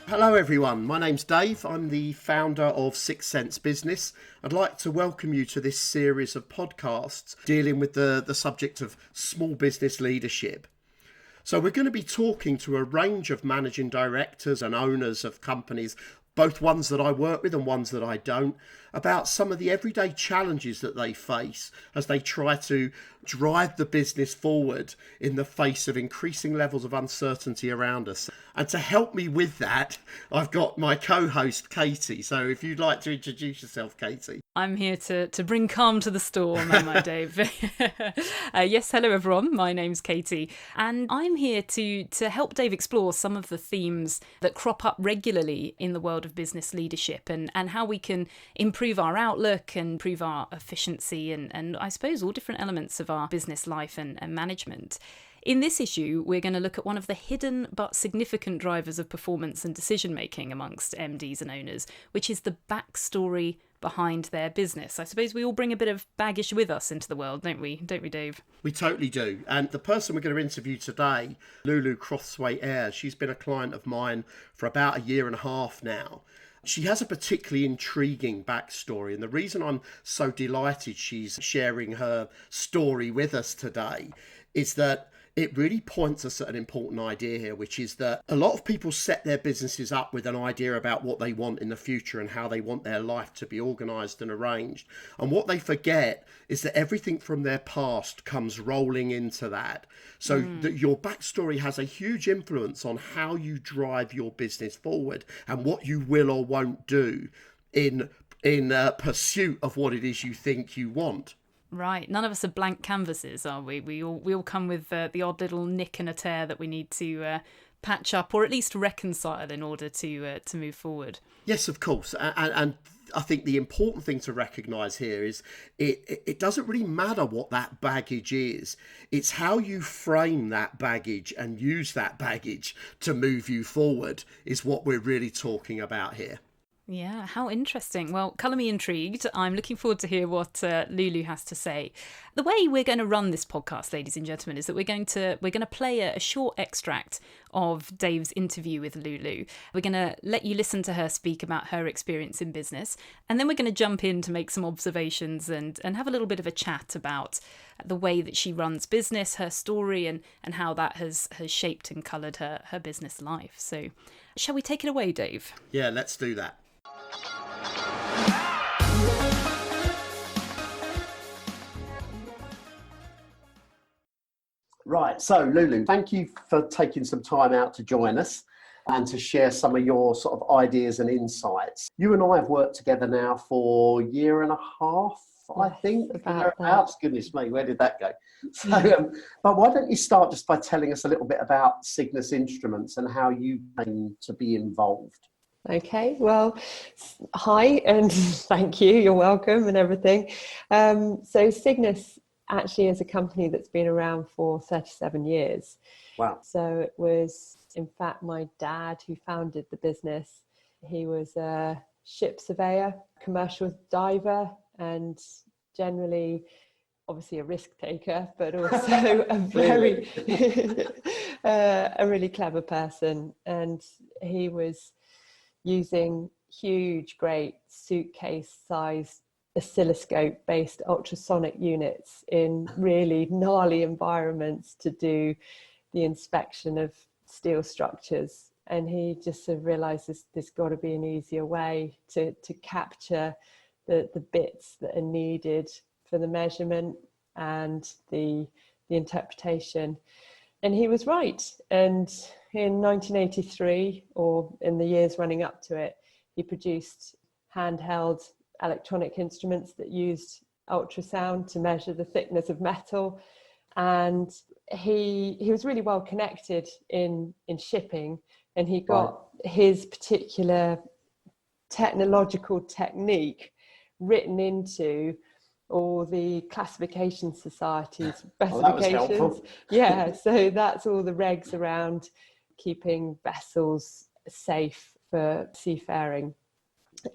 Hello everyone, my name's Dave. I'm the founder of Sixth Sense Business. I'd like to welcome you to this series of podcasts dealing with the subject of small business leadership. So we're going to be talking to a range of managing directors and owners of companies, both ones that I work with and ones that I don't, about some of the everyday challenges that they face as they try to drive the business forward in the face of increasing levels of uncertainty around us. And to help me with that, I've got my co-host, Katie. So if you'd like to introduce yourself, Katie. I'm here to bring calm to the storm, am I, Dave? Yes, hello everyone. My name's Katie, and I'm here to help Dave explore some of the themes that crop up regularly in the world of business leadership and how we can improve our outlook and improve our efficiency and I suppose all different elements of our business life and management. In this issue, we're going to look at one of the hidden but significant drivers of performance and decision-making amongst MDs and owners, which is the backstory behind their business. I suppose we all bring a bit of baggage with us into the world, don't we? Don't we, Dave? We totally do. And the person we're going to interview today, Lulu Crossthwaite-Eyre, she's been a client of mine for about a year and a half now. She has a particularly intriguing backstory, and the reason I'm so delighted she's sharing her story with us today is that it really points us at an important idea here, which is that a lot of people set their businesses up with an idea about what they want in the future and how they want their life to be organised and arranged. And what they forget is that everything from their past comes rolling into that. So that your backstory has a huge influence on how you drive your business forward and what you will or won't do in pursuit of what it is you think you want. Right. None of us are blank canvases, are we? We all come with the odd little nick and a tear that we need to patch up or at least reconcile in order to move forward. Yes, of course. And I think the important thing to recognise here is it doesn't really matter what that baggage is. It's how you frame that baggage and use that baggage to move you forward is what we're really talking about here. Yeah, how interesting. Well, colour me intrigued. I'm looking forward to hear what Lulu has to say. The way we're going to run this podcast, ladies and gentlemen, is that we're going to play a short extract of Dave's interview with Lulu. We're going to let you listen to her speak about her experience in business, and then we're going to jump in to make some observations and have a little bit of a chat about the way that she runs business, her story, and how that has shaped and coloured her business life. So, shall we take it away, Dave? Yeah, let's do that. Right, so Lulu, thank you for taking some time out to join us and to share some of your sort of ideas and insights. You and I have worked together now for a year and a half, I think. About goodness me, where did that go? So, but why don't you start just by telling us a little bit about Cygnus Instruments and how you came to be involved? Okay, well, hi and thank you. You're welcome and everything. So Cygnus actually is a company that's been around for 37 years. Wow. So it was, in fact, my dad who founded the business. He was a ship surveyor, commercial diver, and generally, obviously a risk taker, but also a very, a really clever person. And he was using huge, great suitcase-sized oscilloscope-based ultrasonic units in really gnarly environments to do the inspection of steel structures. And he just sort of realised there's got to be an easier way to capture the bits that are needed for the measurement and the interpretation. And he was right. And in 1983, or in the years running up to it, he produced handheld electronic instruments that used ultrasound to measure the thickness of metal. And he was really well connected in shipping, and he got his particular technological technique written into all the classification societies specifications. Yeah, so that's all the regs around keeping vessels safe for seafaring.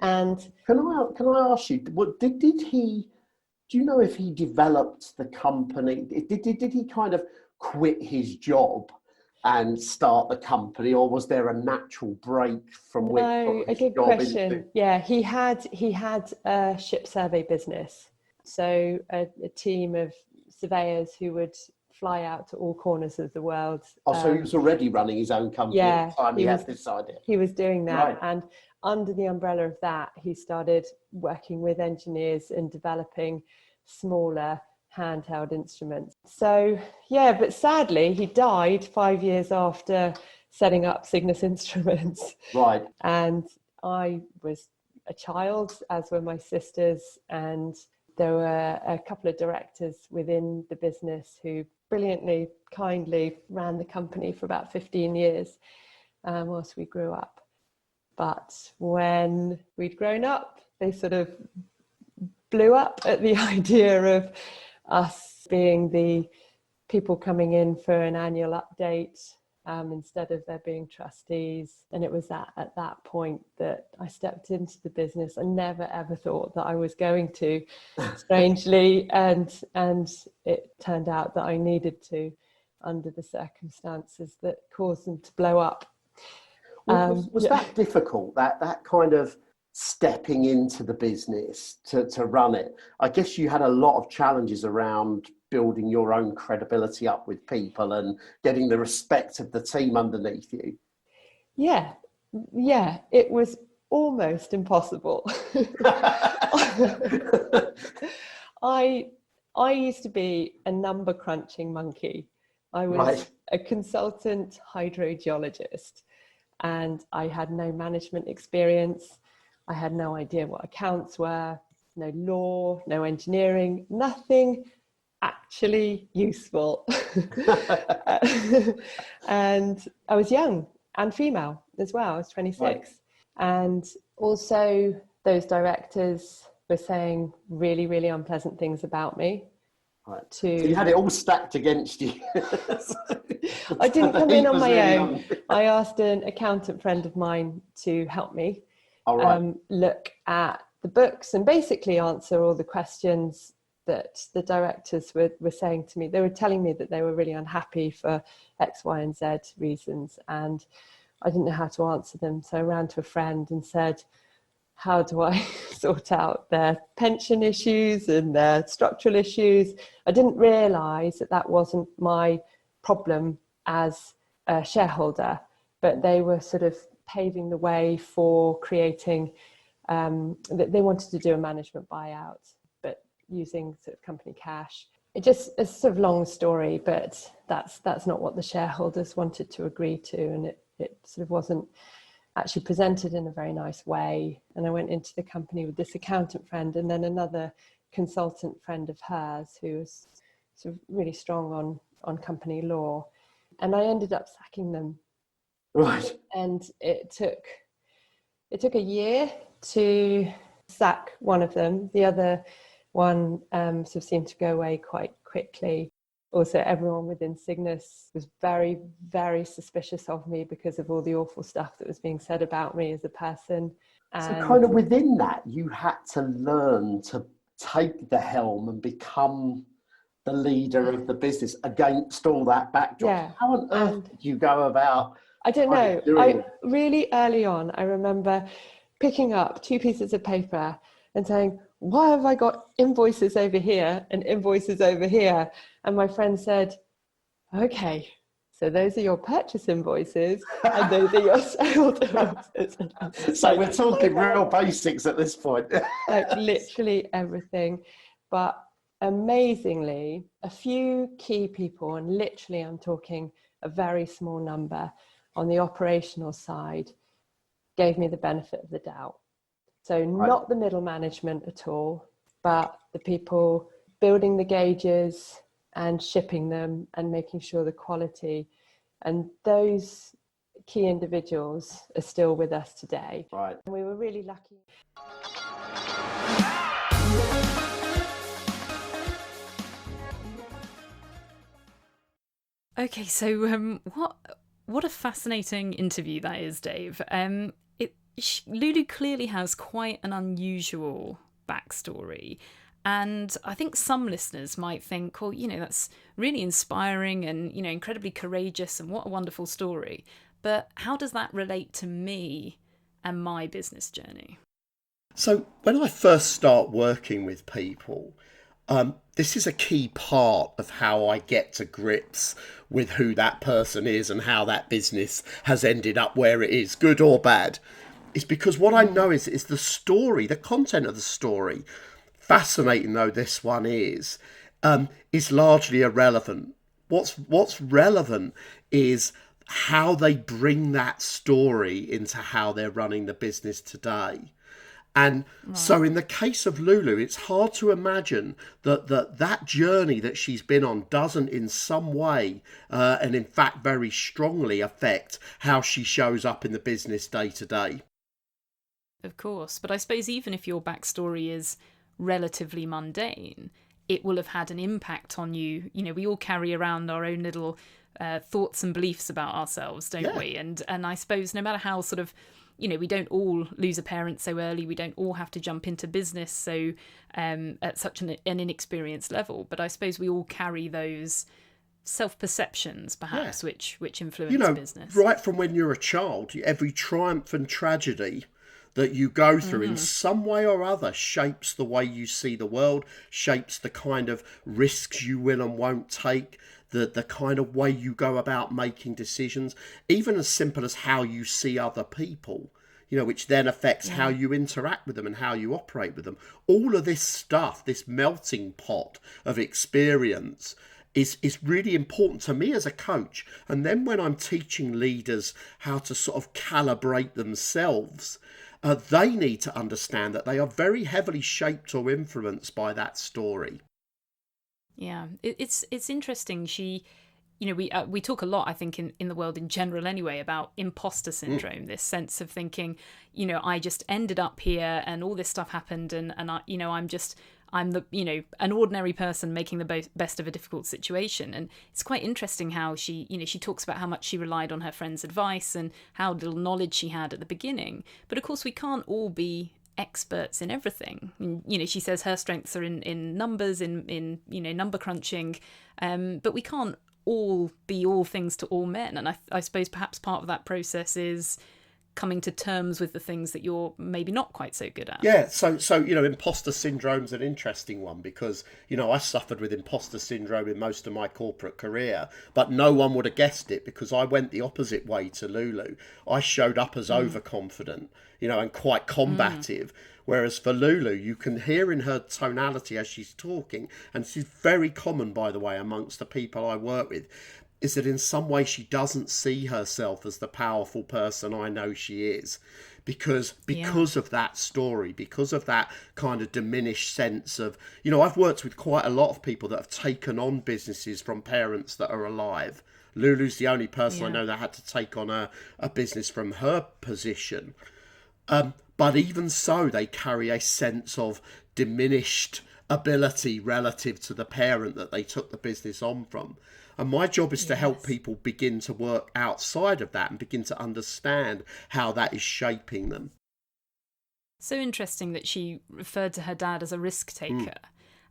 And can I ask you, what did he Do you know if he developed the company? Did he kind of quit his job and start the company, or was there a natural break from A his good job question. into? Yeah, he had a ship survey business, so a team of surveyors who would fly out to all corners of the world. Oh, so he was already running his own company at the time he had this idea. He was doing that, Right. and under the umbrella of that, he started working with engineers and developing smaller handheld instruments. So yeah, but sadly, he died 5 years after setting up Cygnus Instruments. Right. And I was a child, as were my sisters, and there were a couple of directors within the business who brilliantly, kindly ran the company for about 15 years whilst we grew up. But when we'd grown up, they sort of blew up at the idea of us being the people coming in for an annual update instead of there being trustees. And it was at that point that I stepped into the business. I never ever thought that I was going to, strangely, and it turned out that I needed to, under the circumstances that caused them to blow up. Was that difficult, that kind of stepping into the business to run it? I guess you had a lot of challenges around building your own credibility up with people and getting the respect of the team underneath you. Yeah, it was almost impossible. I used to be a number crunching monkey. I was a consultant hydrogeologist, and I had no management experience. I had no idea what accounts were, no law, no engineering, nothing actually useful. And I was young and female as well. I was 26. Right. And also those directors were saying really, really unpleasant things about me. Right. So you had it all stacked against you. I didn't come in on my own. I asked an accountant friend of mine to help me look at the books and basically answer all the questions that the directors were saying to me. They were telling me that they were really unhappy for X, Y, and Z reasons, and I didn't know how to answer them. So I ran to a friend and said, how do I sort out their pension issues and their structural issues? I didn't realise that wasn't my problem as a shareholder, but they were sort of paving the way for creating, they wanted to do a management buyout, but using sort of company cash. It's a sort of long story, but that's not what the shareholders wanted to agree to, and it sort of wasn't actually presented in a very nice way. And I went into the company with this accountant friend and then another consultant friend of hers who was sort of really strong on company law. And I ended up sacking them. Right. And it took a year to sack one of them. The other one sort of seemed to go away quite quickly. Also, everyone within Cygnus was very, very suspicious of me because of all the awful stuff that was being said about me as a person. So kind of within that, you had to learn to take the helm and become the leader of the business against all that backdrop. Yeah. How on earth did you go about? I don't know. Really early on, I remember picking up 2 pieces of paper and saying, why have I got invoices over here and invoices over here? And my friend said, okay, so those are your purchase invoices and those are your sales invoices. So we're talking real basics at this point. Like literally everything. But amazingly, a few key people, and literally I'm talking a very small number on the operational side, gave me the benefit of the doubt. So not the middle management at all, but the people building the gauges and shipping them and making sure the quality. And those key individuals are still with us today. Right. And we were really lucky. Okay, so what a fascinating interview that is, Dave. Lulu clearly has quite an unusual backstory. And I think some listeners might think, well, that's really inspiring and, incredibly courageous and what a wonderful story. But how does that relate to me and my business journey? So when I first start working with people, this is a key part of how I get to grips with who that person is and how that business has ended up where it is, good or bad. It's because what I know is the story, the content of the story, fascinating though this one is largely irrelevant. What's relevant is how they bring that story into how they're running the business today. And so in the case of Lulu, it's hard to imagine that journey that she's been on doesn't in some way, and in fact very strongly, affect how she shows up in the business day to day. Of course, but I suppose even if your backstory is relatively mundane, it will have had an impact on you. We all carry around our own little thoughts and beliefs about ourselves, don't we? And I suppose no matter how sort of, we don't all lose a parent so early. We don't all have to jump into business so at such an inexperienced level. But I suppose we all carry those self-perceptions, perhaps, which influence business. Right from when you're a child, every triumph and tragedy that you go through in some way or other shapes the way you see the world, shapes the kind of risks you will and won't take, the kind of way you go about making decisions, even as simple as how you see other people, which then affects how you interact with them and how you operate with them. All of this stuff, this melting pot of experience, is really important to me as a coach. And then when I'm teaching leaders how to sort of calibrate themselves, they need to understand that they are very heavily shaped or influenced by that story. Yeah, it's interesting. We talk a lot, I think, in the world in general anyway, about imposter syndrome, this sense of thinking, I just ended up here and all this stuff happened and I, I'm the, an ordinary person making the best of a difficult situation. And it's quite interesting how she talks about how much she relied on her friends' advice and how little knowledge she had at the beginning. But of course, we can't all be experts in everything. And, she says her strengths are in numbers, in number crunching, but we can't all be all things to all men. And I suppose perhaps part of that process is coming to terms with the things that you're maybe not quite so good at. Yeah, so imposter syndrome's an interesting one because, I suffered with imposter syndrome in most of my corporate career, but no one would have guessed it because I went the opposite way to Lulu. I showed up as overconfident, and quite combative. Whereas for Lulu, you can hear in her tonality as she's talking, and this is very common, by the way, amongst the people I work with, is that in some way she doesn't see herself as the powerful person I know she is. Because of that story, because of that kind of diminished sense of, I've worked with quite a lot of people that have taken on businesses from parents that are alive. Lulu's the only person I know that had to take on a business from her position. But even so, they carry a sense of diminished ability relative to the parent that they took the business on from. And my job is to help people begin to work outside of that and begin to understand how that is shaping them. So interesting that she referred to her dad as a risk taker.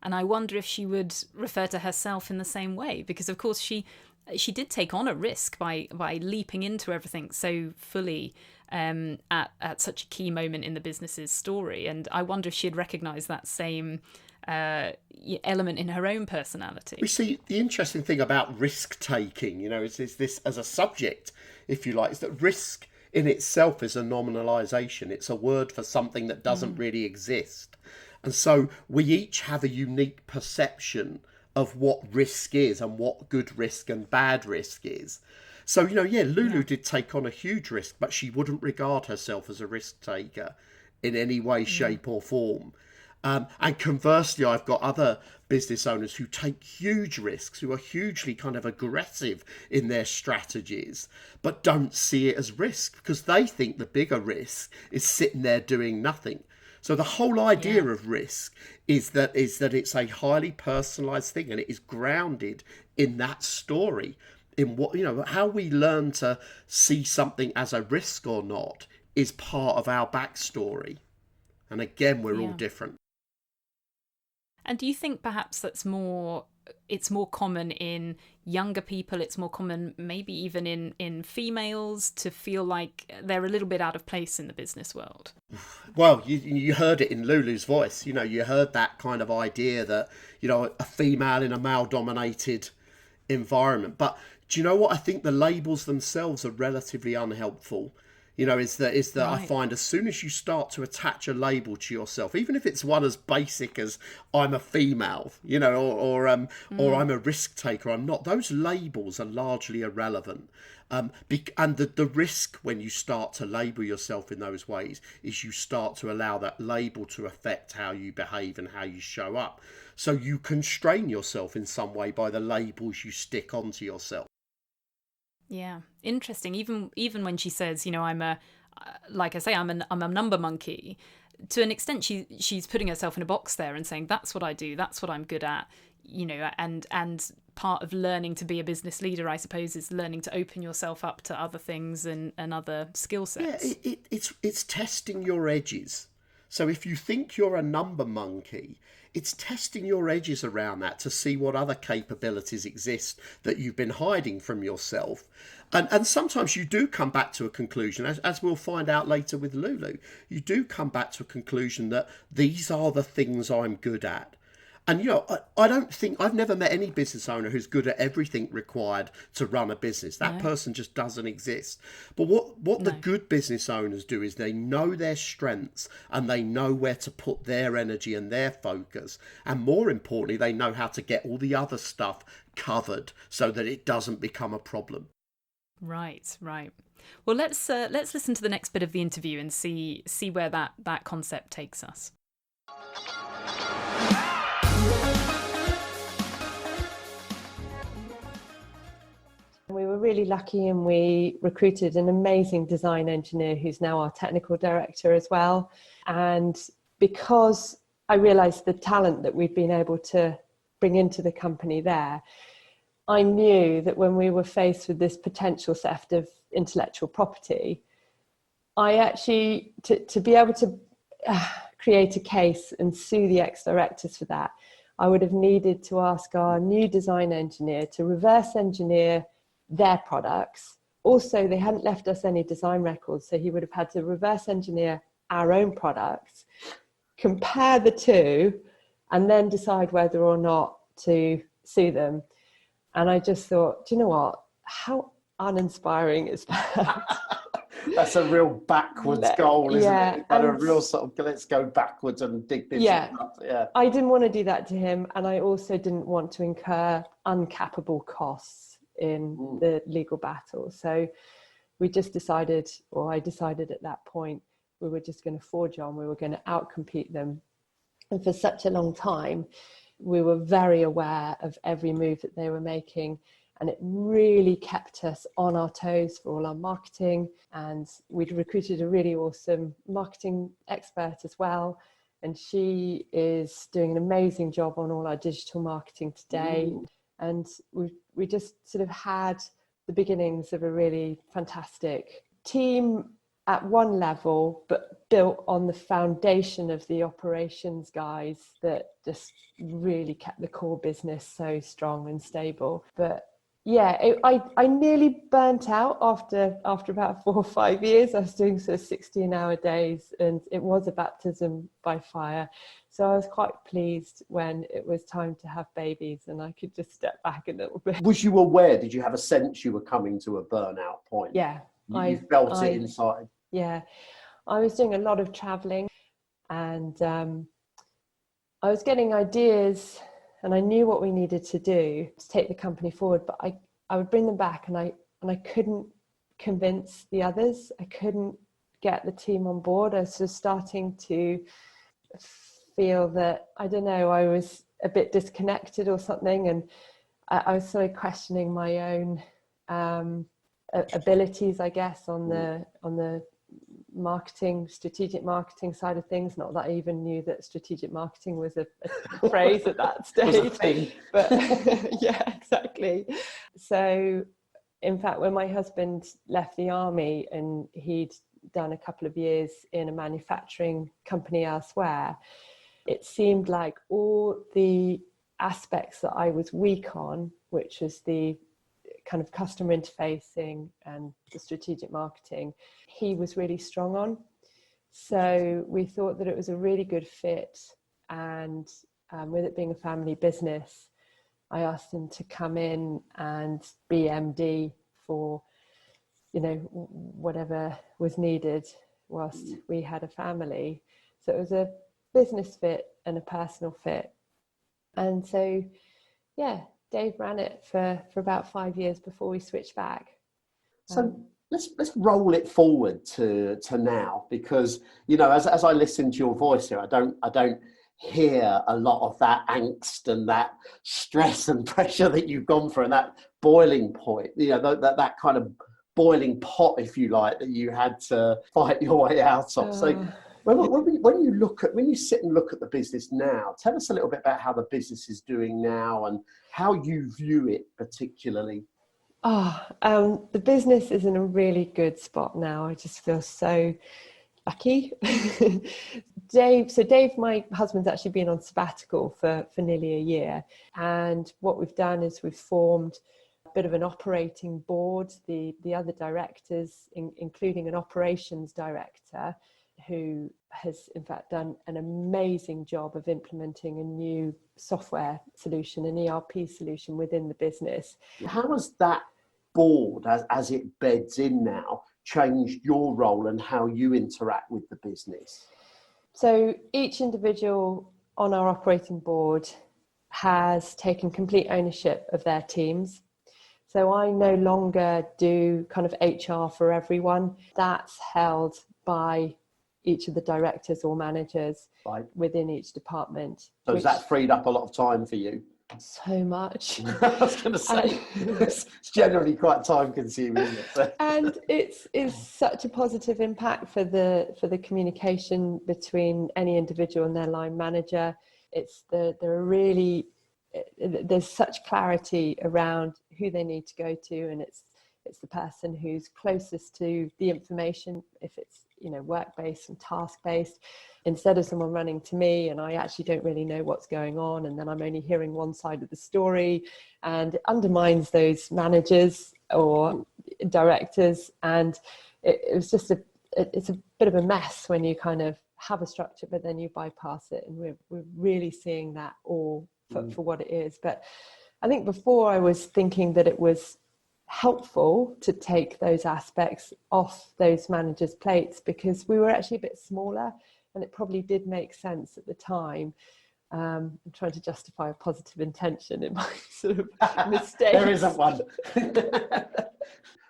And I wonder if she would refer to herself in the same way, because of course she did take on a risk by leaping into everything so fully at such a key moment in the business's story. And I wonder if she'd recognise that same element in her own personality. We see the interesting thing about risk taking, is this as a subject, if you like, is that risk in itself is a nominalisation. It's a word for something that doesn't really exist. And so we each have a unique perception of what risk is and what good risk and bad risk is. So, Lulu did take on a huge risk, but she wouldn't regard herself as a risk taker in any way, shape or form. And conversely, I've got other business owners who take huge risks, who are hugely kind of aggressive in their strategies, but don't see it as risk because they think the bigger risk is sitting there doing nothing. So the whole idea of risk is that it's a highly personalised thing and it is grounded in that story, in what, how we learn to see something as a risk or not is part of our backstory. And again, we're all different. And do you think perhaps it's more common in younger people, it's more common maybe even in females to feel like they're a little bit out of place in the business world? Well, you heard it in Lulu's voice. You heard that kind of idea that, a female in a male-dominated environment. But do you know what? I think the labels themselves are relatively unhelpful. Is that I Right. find as soon as you start to attach a label to yourself, even if it's one as basic as I'm a female, or I'm a risk taker, I'm not. Those labels are largely irrelevant. And the risk when you start to label yourself in those ways is you start to allow that label to affect how you behave and how you show up. So you constrain yourself in some way by the labels you stick onto yourself. Yeah, interesting. Even when she says, I'm a, like I say, I'm a number monkey. To an extent, she's putting herself in a box there and saying that's what I do, that's what I'm good at, and part of learning to be a business leader, I suppose, is learning to open yourself up to other things and other skill Yeah, sets. it's testing your edges. So if you think you're a number monkey, it's testing your edges around that to see what other capabilities exist that you've been hiding from yourself. And sometimes you do come back to a conclusion, as we'll find out later with Lulu, you do come back to a conclusion that these are the things I'm good at. And I don't think I've never met any business owner who's good at everything required to run a business. That No, person just doesn't exist. But what the no. good business owners do is they know their strengths and they know where to put their energy and their focus. And more importantly, they know how to get all the other stuff covered so that it doesn't become a problem. Right, right. Well, let's listen to the next bit of the interview and see where that concept takes us. We were really lucky and we recruited an amazing design engineer who's now our technical director as well. And because I realised the talent that we'd been able to bring into the company there, I knew that when we were faced with this potential theft of intellectual property, I actually, to be able to create a case and sue the ex-directors for that, I would have needed to ask our new design engineer to reverse engineer their products. Also, they hadn't left us any design records, so he would have had to reverse engineer our own products, compare the two, and then decide whether or not to sue them. And I just thought, do you know what? How uninspiring is that? That's a real backwards goal, isn't Yeah, it? But a and real sort of let's go backwards and dig this yeah, up. Yeah. I didn't want to do that to him, and I also didn't want to incur uncappable costs in the legal battle. So we just decided, or I decided at that point, we were just going to forge on, we were going to outcompete them. And for such a long time, we were very aware of every move that they were making. And it really kept us on our toes for all our marketing. And we'd recruited a really awesome marketing expert as well. And she is doing an amazing job on all our digital marketing today. And we just sort of had the beginnings of a really fantastic team at one level, but built on the foundation of the operations guys that just really kept the core business so strong and stable. But yeah, I nearly burnt out after about 4 or 5 years. I was doing sort of 16-hour days, and it was a baptism by fire. So I was quite pleased when it was time to have babies and I could just step back a little bit. Was you aware? Did you have a sense you were coming to a burnout point? Yeah, You felt it inside. Yeah, I was doing a lot of traveling, and I was getting ideas, and I knew what we needed to do to take the company forward. But I would bring them back, and I couldn't convince the others. I couldn't get the team on board. I was just starting to feel that, I don't know, I was a bit disconnected or something, and I was sort of questioning my own abilities, I guess, on the strategic marketing side of things. Not that I even knew that strategic marketing was a phrase at that stage, but yeah, exactly. So in fact, when my husband left the army and he'd done a couple of years in a manufacturing company elsewhere, it seemed like all the aspects that I was weak on, which was the kind of customer interfacing and the strategic marketing, he was really strong on. So we thought that it was a really good fit. And with it being a family business, I asked him to come in and be MD for, whatever was needed whilst we had a family. So it was a business fit and a personal fit. And so, Dave ran it for about 5 years before we switched back. So let's roll it forward to now, because, as I listen to your voice here, I don't hear a lot of that angst and that stress and pressure that you've gone through, and that boiling point, that kind of boiling pot, if you like, that you had to fight your way out of. So when you sit and look at the business now, tell us a little bit about how the business is doing now and how you view it particularly. The business is in a really good spot now. I just feel so lucky. Dave, my husband's actually been on sabbatical for nearly a year. And what we've done is we've formed bit of an operating board, the other directors, including an operations director, who has in fact done an amazing job of implementing a new software solution, an ERP solution within the business. How has that board, as it beds in now, changed your role and how you interact with the business? So each individual on our operating board has taken complete ownership of their teams. So I no longer do kind of HR for everyone. That's held by each of the directors or managers within each department. So has that freed up a lot of time for you? So much. I was going to say, it's generally quite time consuming, isn't it? And it's such a positive impact for the communication between any individual and their line manager. There's such clarity around who they need to go to, and it's the person who's closest to the information, if it's work-based and task-based, instead of someone running to me and I actually don't really know what's going on, and then I'm only hearing one side of the story, and it undermines those managers or directors. And it's a bit of a mess when you kind of have a structure but then you bypass it, and we're really seeing that all for what it is. But I think before I was thinking that it was helpful to take those aspects off those managers' plates, because we were actually a bit smaller and it probably did make sense at the time. I'm trying to justify a positive intention in my sort of mistakes. There isn't one.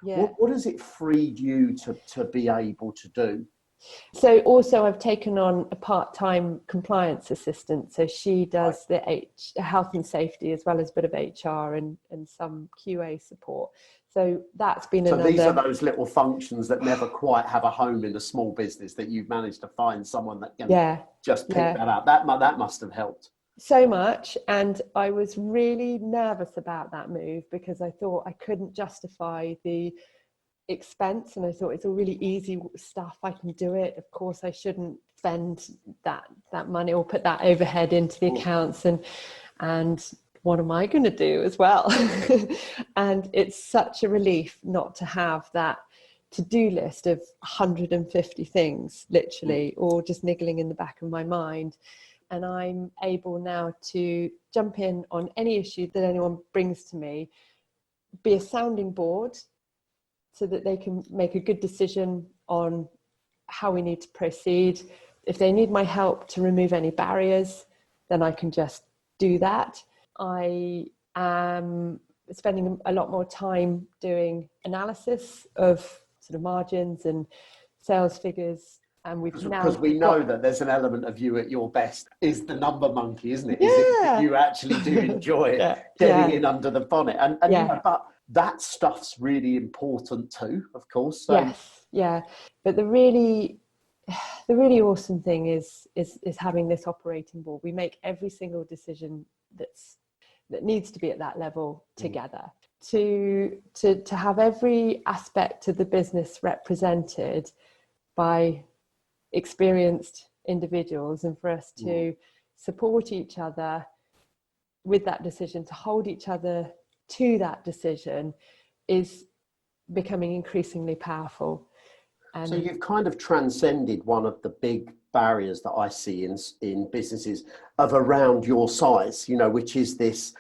Yeah. What has it freed you to be able to do? So also I've taken on a part-time compliance assistant. So she does the health and safety as well as a bit of HR and some QA support. So that's been another... So these are those little functions that never quite have a home in a small business that you've managed to find someone that can just pick that up. That must have helped. So much. And I was really nervous about that move because I thought I couldn't justify the expense, and I thought it's all really easy stuff, I can do it. Of course I shouldn't spend that money or put that overhead into the accounts, and what am I going to do as well? And it's such a relief not to have that to-do list of 150 things literally, or just niggling in the back of my mind. And I'm able now to jump in on any issue that anyone brings to me, be a sounding board so that they can make a good decision on how we need to proceed. If they need my help to remove any barriers, then I can just do that. I am spending a lot more time doing analysis of sort of margins and sales figures. And because we know that there's an element of you at your best is the number monkey, isn't it? Yeah. You actually do enjoy getting in under the bonnet. And but that stuff's really important too, of course. So. Yes, yeah. But the really awesome thing is having this operating board. We make every single decision that needs to be at that level together. To have every aspect of the business represented by experienced individuals, and for us to support each other with that decision, to hold each other to that decision, is becoming increasingly powerful. And so you've kind of transcended one of the big barriers that I see in businesses of around your size, which is this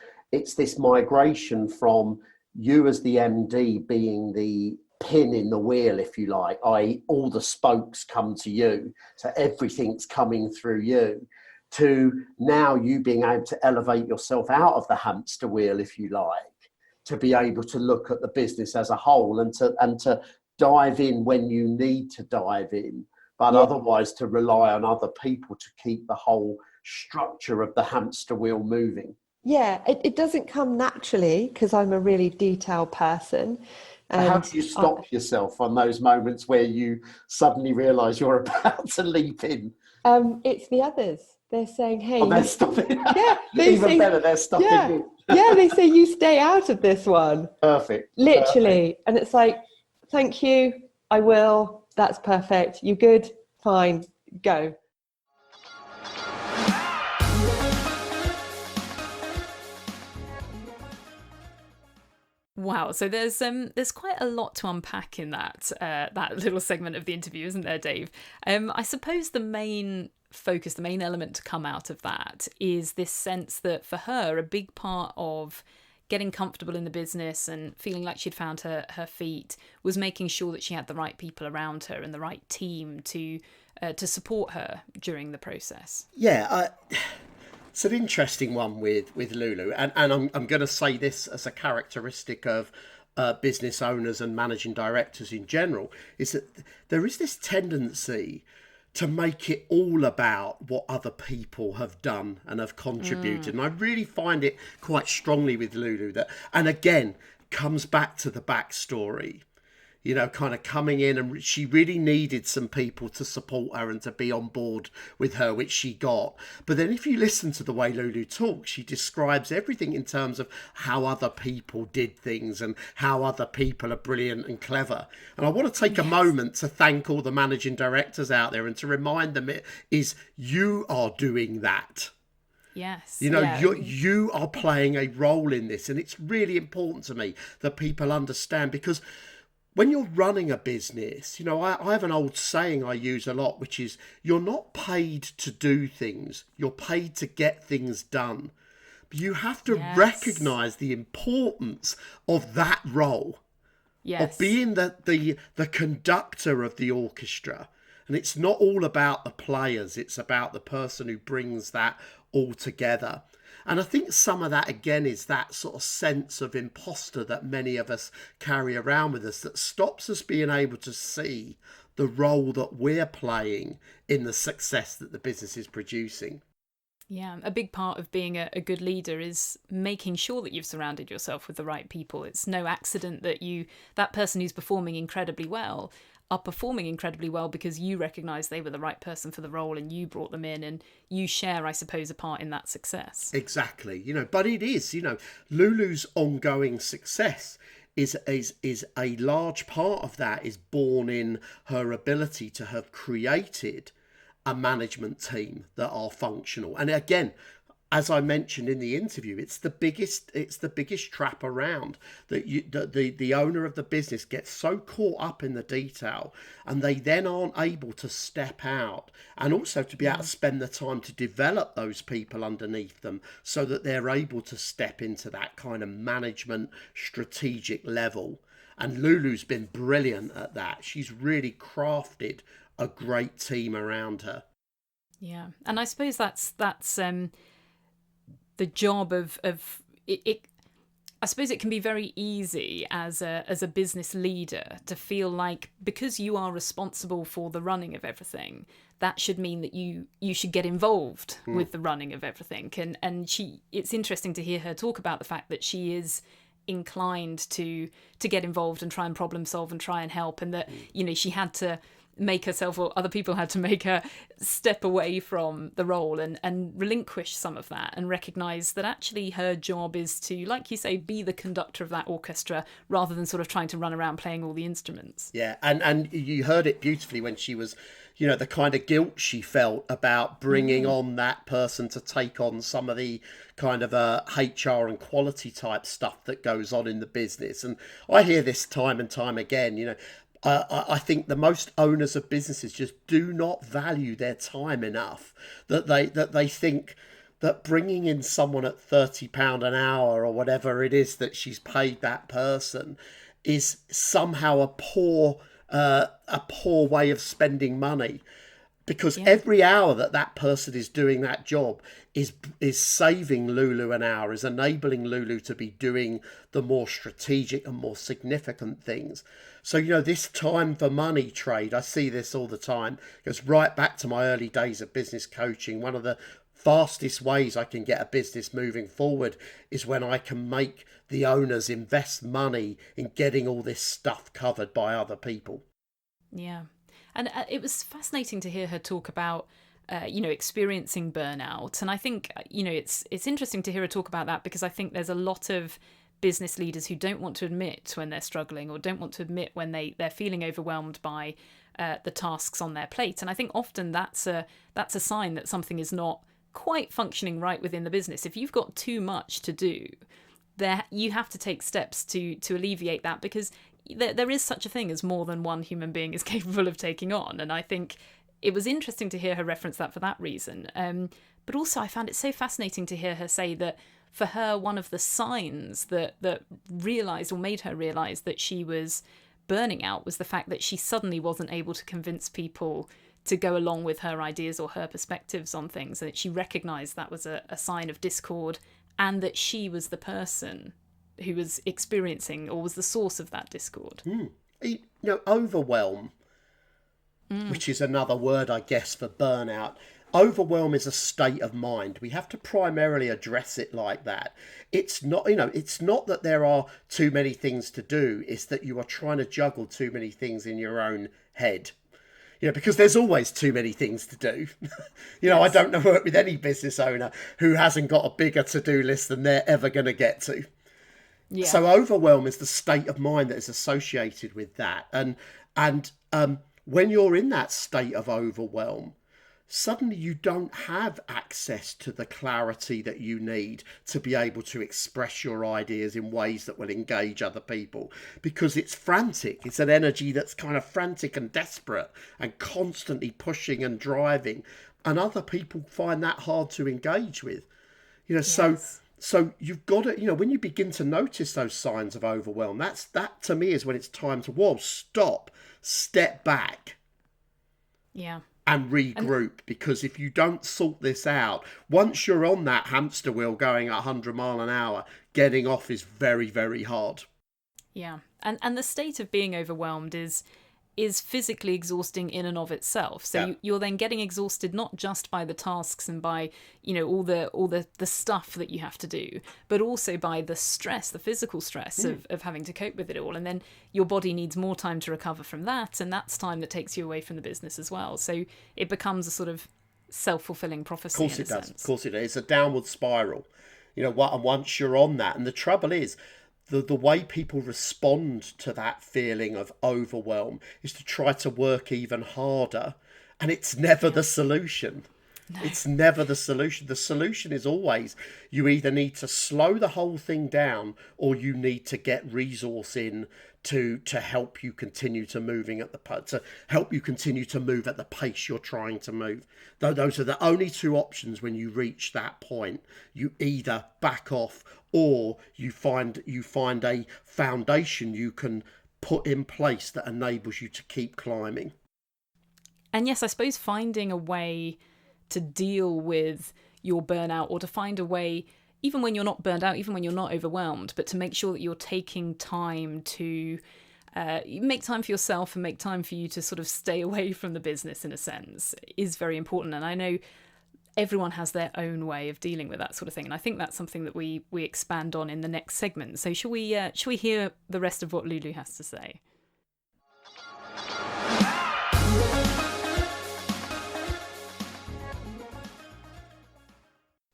migration from you as the MD being the pin in the wheel, if you like, i.e. all the spokes come to you, so everything's coming through you, to now you being able to elevate yourself out of the hamster wheel, if you like, to be able to look at the business as a whole and to dive in when you need to dive in, but otherwise to rely on other people to keep the whole structure of the hamster wheel moving. Yeah, it doesn't come naturally because I'm a really detailed person. And how do you stop yourself on those moments where you suddenly realise you're about to leap in? It's the others. They're saying, hey, they're stopping. Yeah, Even better, they're stopping you. Yeah, they say, you stay out of this one. Perfect. Literally. Perfect. And it's like, thank you, I will. That's perfect. You good? Fine. Go. Wow, so there's quite a lot to unpack in that little segment of the interview, isn't there, Dave? I suppose the main focus, the main element to come out of that is this sense that for her, a big part of getting comfortable in the business and feeling like she'd found her feet was making sure that she had the right people around her and the right team to support her during the process. Yeah, it's an interesting one with Lulu, and I'm going to say this as a characteristic of business owners and managing directors in general, is that there is this tendency to make it all about what other people have done and have contributed. And I really find it quite strongly with Lulu that, and again, comes back to the backstory. Kind of coming in, and she really needed some people to support her and to be on board with her, which she got. But then if you listen to the way Lulu talks, she describes everything in terms of how other people did things and how other people are brilliant and clever. And I want to take a moment to thank all the managing directors out there and to remind them you are doing that. Yes. You are playing a role in this. And it's really important to me that people understand, because when you're running a business, I have an old saying I use a lot, which is you're not paid to do things, you're paid to get things done. But you have to recognise the importance of that role, of being the conductor of the orchestra. And it's not all about the players, it's about the person who brings that all together. And I think some of that, again, is that sort of sense of imposter that many of us carry around with us that stops us being able to see the role that we're playing in the success that the business is producing. Yeah, a big part of being a good leader is making sure that you've surrounded yourself with the right people. It's no accident that that person who's performing incredibly well are performing incredibly well because you recognise they were the right person for the role and you brought them in and you share, I suppose, a part in that success. Exactly, but it is, Lulu's ongoing success is a large part of that is born in her ability to have created a management team that are functional. And again, as I mentioned in the interview, it's the biggest trap around, that the owner of the business gets so caught up in the detail and they then aren't able to step out and also to be able to spend the time to develop those people underneath them so that they're able to step into that kind of management strategic level. And Lulu's been brilliant at that. She's really crafted a great team around her. Yeah, and I suppose that's the job of it. I suppose it can be very easy as a business leader to feel like because you are responsible for the running of everything, that should mean that you should get involved with the running of everything. And it's interesting to hear her talk about the fact that she is inclined to get involved and try and problem solve and try and help, and that she had to make herself, or other people had to make her step away from the role and relinquish some of that and recognise that actually her job is to, like you say, be the conductor of that orchestra rather than sort of trying to run around playing all the instruments. Yeah, and you heard it beautifully when she was, the kind of guilt she felt about bringing on that person to take on some of the kind of HR and quality type stuff that goes on in the business. And I hear this time and time again, I think the most owners of businesses just do not value their time enough, that they think that bringing in someone at £30 an hour or whatever it is that she's paid that person is somehow a poor way of spending money, because every hour that person is doing that job is saving Lulu an hour, is enabling Lulu to be doing the more strategic and more significant things. So, this time for money trade, I see this all the time. It goes right back to my early days of business coaching. One of the fastest ways I can get a business moving forward is when I can make the owners invest money in getting all this stuff covered by other people. Yeah. And it was fascinating to hear her talk about, experiencing burnout. And I think, it's interesting to hear her talk about that, because I think there's a lot of business leaders who don't want to admit when they're struggling, or don't want to admit when they're feeling overwhelmed by the tasks on their plate. And I think often that's a sign that something is not quite functioning right within the business. If you've got too much to do, you have to take steps to alleviate that, because there is such a thing as more than one human being is capable of taking on. And I think it was interesting to hear her reference that for that reason. But also I found it so fascinating to hear her say that for her, one of the signs that realised, or made her realise that she was burning out, was the fact that she suddenly wasn't able to convince people to go along with her ideas or her perspectives on things, and that she recognised that was a sign of discord, and that she was the person who was experiencing, or was the source of that discord. Overwhelm, which is another word, I guess, for burnout. Overwhelm is a state of mind. We have to primarily address it like that. It's not, it's not that there are too many things to do. It's that you are trying to juggle too many things in your own head. Because there's always too many things to do. Yes. I don't work with any business owner who hasn't got a bigger to-do list than they're ever going to get to. Yeah. So overwhelm is the state of mind that is associated with that. And when you're in that state of overwhelm, suddenly you don't have access to the clarity that you need to be able to express your ideas in ways that will engage other people, because it's frantic. It's an energy that's kind of frantic and desperate and constantly pushing and driving, and other people find that hard to engage with. Yes. So you've got to, when you begin to notice those signs of overwhelm, that to me is when it's time to, stop, step back. Yeah. And regroup, because if you don't sort this out, once you're on that hamster wheel going at 100 mile an hour, getting off is very, very hard. Yeah. And the state of being overwhelmed is physically exhausting in and of itself. So you're then getting exhausted not just by the tasks and by, all the stuff that you have to do, but also by the stress, the physical stress of having to cope with it all. And then your body needs more time to recover from that, and that's time that takes you away from the business as well. So it becomes a sort of self-fulfilling prophecy. Of course it does. Of course it does. It's a downward spiral. And once you're on that, and the trouble is, the way people respond to that feeling of overwhelm is to try to work even harder, and it's never the solution. No. It's never the solution. The solution is always you either need to slow the whole thing down, or you need to get resource in to help you continue to help you continue to move at the pace you're trying to move. Those are the only two options when you reach that point. You either back off, or you find a foundation you can put in place that enables you to keep climbing. And yes, I suppose finding a way to deal with your burnout, or to find a way, even when you're not burned out, even when you're not overwhelmed, but to make sure that you're taking time to make time for yourself and make time for you to sort of stay away from the business, in a sense, is very important. And I know everyone has their own way of dealing with that sort of thing, and I think that's something that we expand on in the next segment. So shall we hear the rest of what Lulu has to say?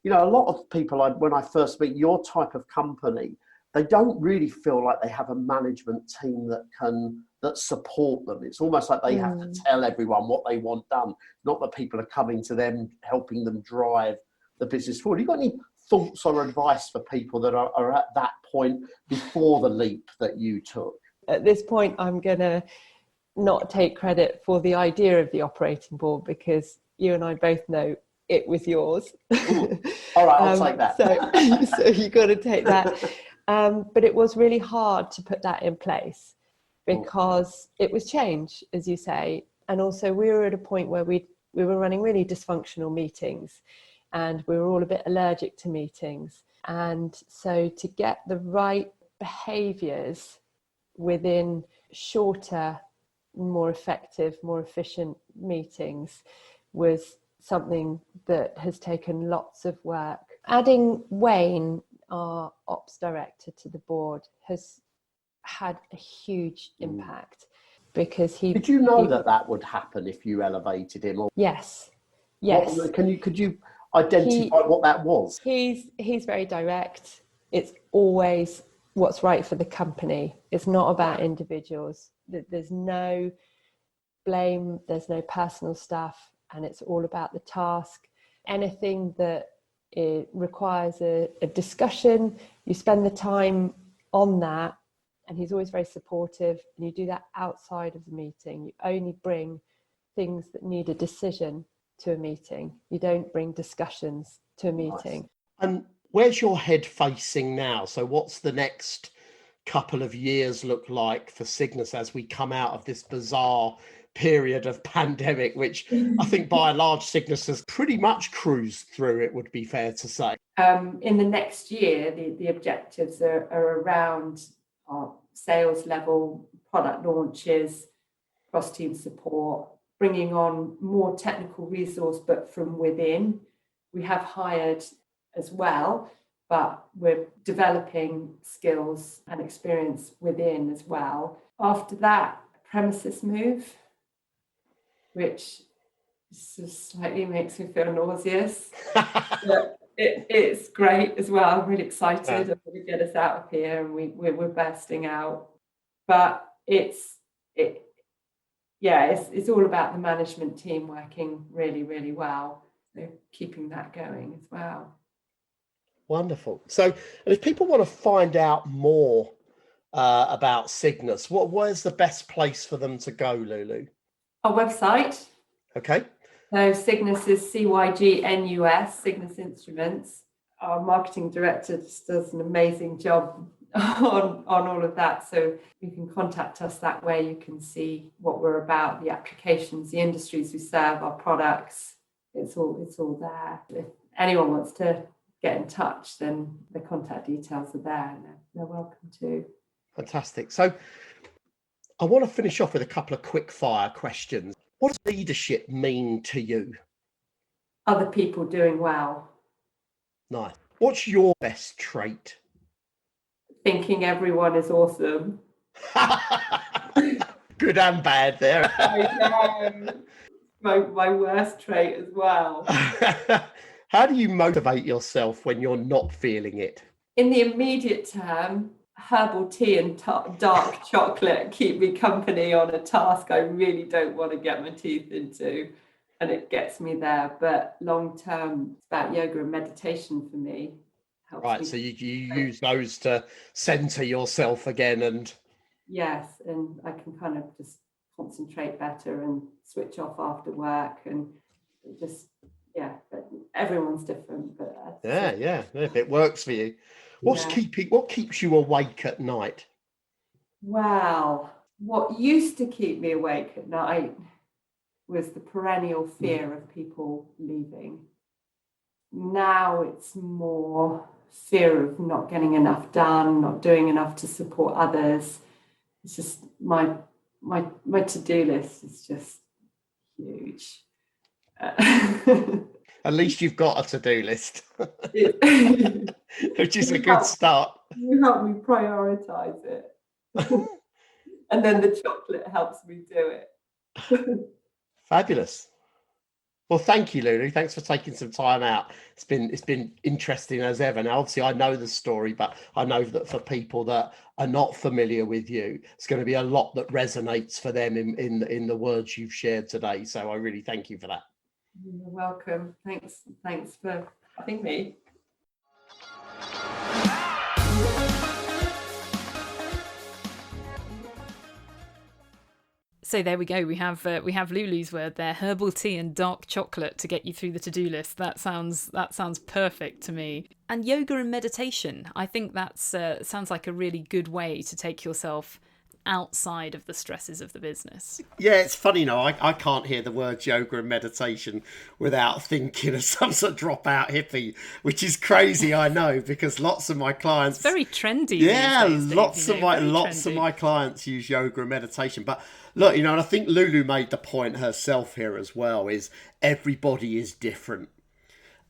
you know, a lot of people, when I first meet your type of company, they don't really feel like they have a management team that support them. It's almost like they have to tell everyone what they want done, not that people are coming to them, helping them drive the business forward. You got any thoughts or advice for people that are at that point before the leap that you took? At this point, I'm going to not take credit for the idea of the operating board, because you and I both know it was yours. All right, I'll take that. So you got to take that. But it was really hard to put that in place because it was change, as you say. And also we were at a point where we were running really dysfunctional meetings, and we were all a bit allergic to meetings. And so to get the right behaviours within shorter, more effective, more efficient meetings was something that has taken lots of work. Adding Wayne, our ops director, to the board has had a huge impact, because he... Did you know that would happen if you elevated him? Or Yes. Could you identify what that was? He's very direct. It's always what's right for the company. It's not about individuals. There's no blame, there's no personal stuff, and it's all about the task. Anything that it requires a discussion, you spend the time on that, and he's always very supportive, and you do that outside of the meeting. You only bring things that need a decision to a meeting. You don't bring discussions to a meeting. Nice. And where's your head facing now? So what's the next couple of years look like for Cygnus as we come out of this bizarre period of pandemic, which I think by and large Cygnus has pretty much cruised through, it would be fair to say? In the next year, the objectives are around our sales level, product launches, cross-team support, bringing on more technical resource, but from within. We have hired as well, but we're developing skills and experience within as well. After that, premises move, which just slightly makes me feel nauseous. But it's great as well. I'm really excited. I'm going to get us out of here, and we're bursting out. But it's all about the management team working really, really well. So keeping that going as well. Wonderful. So, and if people want to find out more about Cygnus, where's the best place for them to go, Lulu? Our website. Okay. So Cygnus is CYGNUS, Cygnus Instruments. Our marketing director just does an amazing job on all of that. So you can contact us that way. You can see what we're about, the applications, the industries we serve, our products. It's all there. If anyone wants to get in touch, then the contact details are there, and they're welcome to. Fantastic. So I want to finish off with a couple of quick fire questions. What does leadership mean to you? Other people doing well. Nice. What's your best trait? Thinking everyone is awesome. Good and bad there. I know. My worst trait as well. How do you motivate yourself when you're not feeling it? In the immediate term, herbal tea and dark chocolate keep me company on a task I really don't want to get my teeth into, and it gets me there. But long term, it's about yoga and meditation for me. Right, so you use those to center yourself again, and yes, and I can kind of just concentrate better and switch off after work, and just but everyone's different. But yeah, if it works for you. What keeps you awake at night? Well, what used to keep me awake at night was the perennial fear of people leaving. Now it's more fear of not getting enough done, not doing enough to support others. It's just my to-do list is just huge. At least you've got a to-do list, which is a good start. You help me prioritize it. And then the chocolate helps me do it. Fabulous. Well, thank you, Lulu. Thanks for taking some time out. It's been interesting as ever. Now, obviously, I know the story, but I know that for people that are not familiar with you, it's going to be a lot that resonates for them in the words you've shared today. So I really thank you for that. You're welcome. Thanks for having me. So there we go. We have Lulu's word there: herbal tea and dark chocolate to get you through the to-do list. That sounds perfect to me. And yoga and meditation. I think that's sounds like a really good way to take yourself outside of the stresses of the business. Yeah, it's funny, I can't hear the words yoga and meditation without thinking of some sort of dropout hippie, which is crazy, I know, because lots of my clients... It's very trendy. Yeah, these days, lots of my clients use yoga and meditation. But look, and I think Lulu made the point herself here as well, is everybody is different.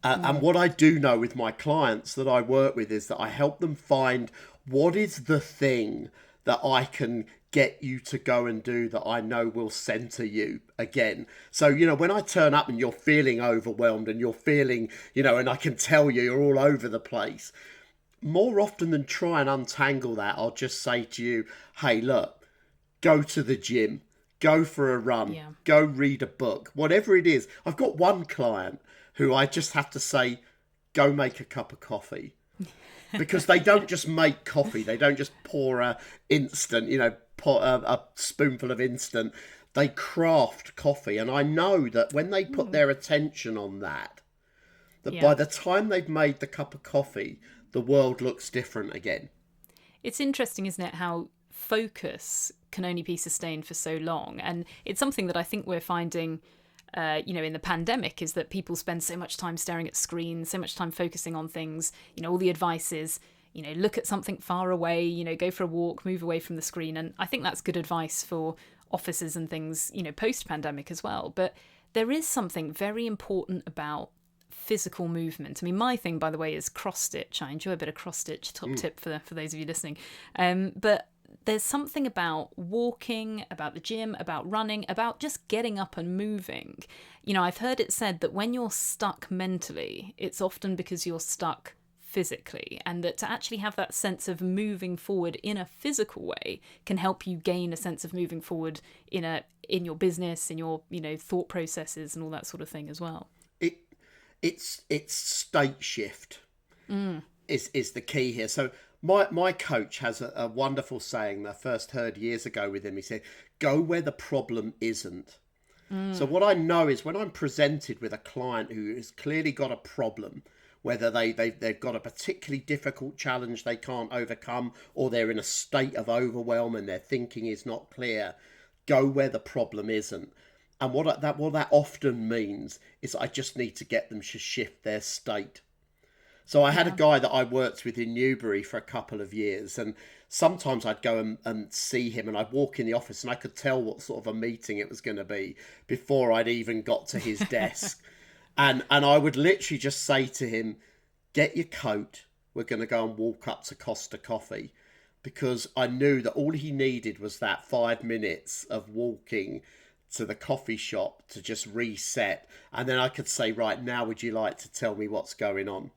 And what I do know with my clients that I work with is that I help them find what is the thing that I can get you to go and do that I know will center you again. So, when I turn up and you're feeling overwhelmed and you're feeling, and I can tell you're all over the place, more often than try and untangle that, I'll just say to you, hey, look, go to the gym, go for a run, go read a book, whatever it is. I've got one client who I just have to say, go make a cup of coffee. Because they don't just make coffee. They don't just pour a spoonful of instant. They craft coffee. And I know that when they put their attention on that by the time they've made the cup of coffee, the world looks different again. It's interesting, isn't it, how focus can only be sustained for so long. And it's something that I think we're finding... in the pandemic, is that people spend so much time staring at screens, so much time focusing on things. All the advice is, look at something far away, go for a walk, move away from the screen. And I think that's good advice for offices and things, post-pandemic as well. But there is something very important about physical movement. I mean, my thing, by the way, is cross-stitch. I enjoy a bit of cross-stitch, top tip for those of you listening. But there's something about walking, about the gym, about running, about just getting up and moving. I've heard it said that when you're stuck mentally, it's often because you're stuck physically, and that to actually have that sense of moving forward in a physical way can help you gain a sense of moving forward in your business, in your thought processes and all that sort of thing as well. It's state shift is the key here. So my coach has a wonderful saying that I first heard years ago with him. He said, go where the problem isn't. So what I know is when I'm presented with a client who has clearly got a problem, whether they've got a particularly difficult challenge they can't overcome, or they're in a state of overwhelm and their thinking is not clear, go where the problem isn't. And what that often means is I just need to get them to shift their state. So I had a guy that I worked with in Newbury for a couple of years, and sometimes I'd go and see him, and I'd walk in the office and I could tell what sort of a meeting it was going to be before I'd even got to his desk. And I would literally just say to him, get your coat, we're going to go and walk up to Costa Coffee, because I knew that all he needed was that 5 minutes of walking to the coffee shop to just reset. And then I could say, right, now would you like to tell me what's going on?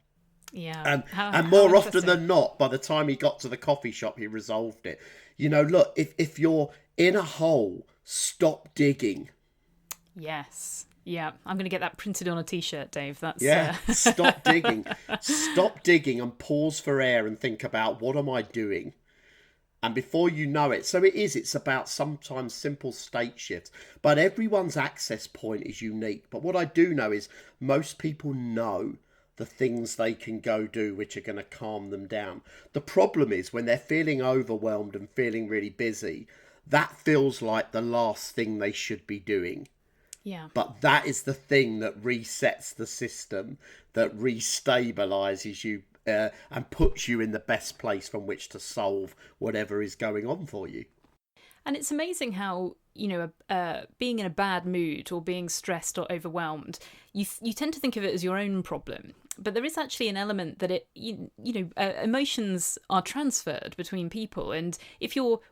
Yeah. And more often than not, by the time he got to the coffee shop, he resolved it. Look, if you're in a hole, stop digging. Yes. Yeah. I'm going to get that printed on a t-shirt, Dave. That's Stop digging. Stop digging and pause for air and think about, what am I doing? And before you know it, so it's about sometimes simple state shifts, but everyone's access point is unique. But what I do know is most people know the things they can go do which are going to calm them down. The problem is when they're feeling overwhelmed and feeling really busy, that feels like the last thing they should be doing. Yeah. But that is the thing that resets the system, that restabilizes you and puts you in the best place from which to solve whatever is going on for you. And it's amazing how, being in a bad mood or being stressed or overwhelmed, you tend to think of it as your own problem. but there is actually an element that emotions are transferred between people. And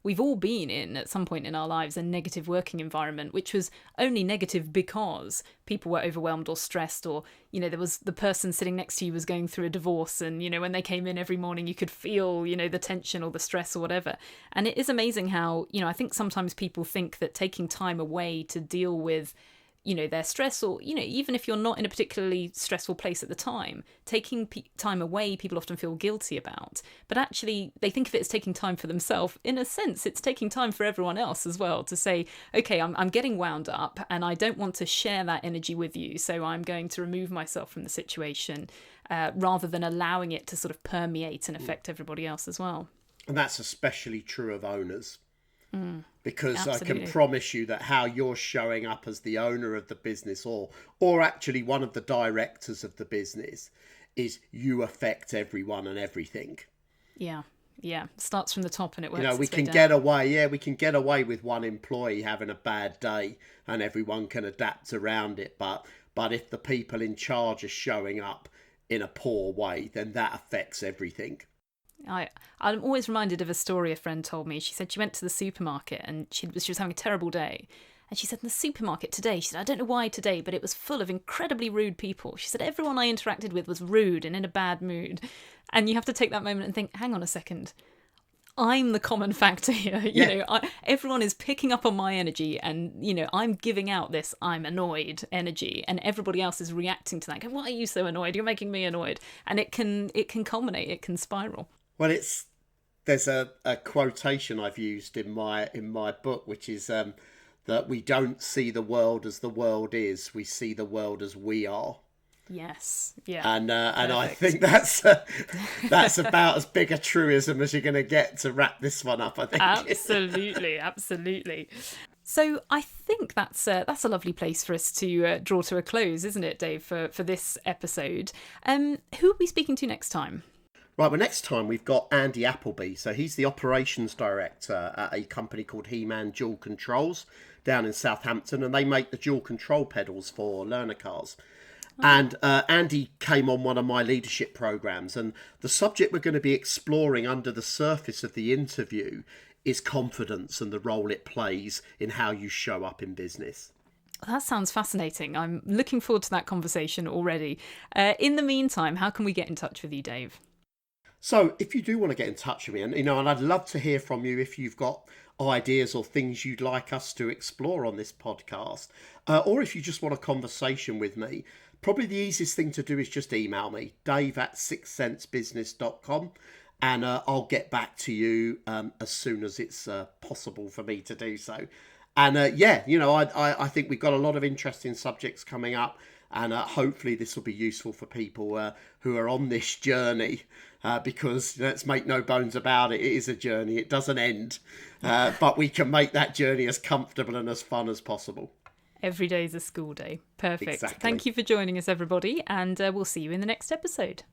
we've all been in at some point in our lives a negative working environment, which was only negative because people were overwhelmed or stressed, or there was the person sitting next to you was going through a divorce, and when they came in every morning you could feel the tension or the stress or whatever. And it is amazing how I think sometimes people think that taking time away to deal with their stress, or even if you're not in a particularly stressful place at the time, taking time away people often feel guilty about, but actually they think of it as taking time for themselves. In a sense, it's taking time for everyone else as well, to say, okay, I'm getting wound up and I don't want to share that energy with you, so I'm going to remove myself from the situation, rather than allowing it to sort of permeate and affect everybody else as well. And that's especially true of owners. Because Absolutely. I can promise you that how you're showing up as the owner of the business, or actually one of the directors of the business, is you affect everyone and everything. Yeah. Starts from the top and it works. We can get away. We can get away with one employee having a bad day and everyone can adapt around it. But if the people in charge are showing up in a poor way, then that affects everything. I'm always reminded of a story a friend told me. She said she went to the supermarket and she was having a terrible day. And she said, in the supermarket today, she said, I don't know why today, but it was full of incredibly rude people. She said, everyone I interacted with was rude and in a bad mood. And you have to take that moment and think, hang on a second. I'm the common factor here. Everyone is picking up on my energy, and I'm giving out this I'm annoyed energy, and everybody else is reacting to that. Going, why are you so annoyed? You're making me annoyed. And it can culminate, it can spiral. Well, there's a quotation I've used in my book, which is that we don't see the world as the world is, we see the world as we are. Yes, yeah. And I think that's about as big a truism as you're going to get to wrap this one up, I think. Absolutely. So I think that's a lovely place for us to draw to a close, isn't it, Dave, for this episode? Who are we speaking to next time? Right, well, next time we've got Andy Appleby. So he's the operations director at a company called He-Man Dual Controls down in Southampton, and they make the dual control pedals for learner cars. And Andy came on one of my leadership programs, and the subject we're going to be exploring under the surface of the interview is confidence and the role it plays in how you show up in business. That sounds fascinating. I'm looking forward to that conversation already. In the meantime, how can we get in touch with you, Dave? So if you do want to get in touch with me, and I'd love to hear from you if you've got ideas or things you'd like us to explore on this podcast, or if you just want a conversation with me, probably the easiest thing to do is just email me, dave@sixthsensebusiness.com, and I'll get back to you as soon as it's possible for me to do so. And I think we've got a lot of interesting subjects coming up, and hopefully this will be useful for people who are on this journey, because let's make no bones about it, it is a journey, it doesn't end, but we can make that journey as comfortable and as fun as possible. Every day is a school day. Perfect. Exactly. Thank you for joining us, everybody, and we'll see you in the next episode.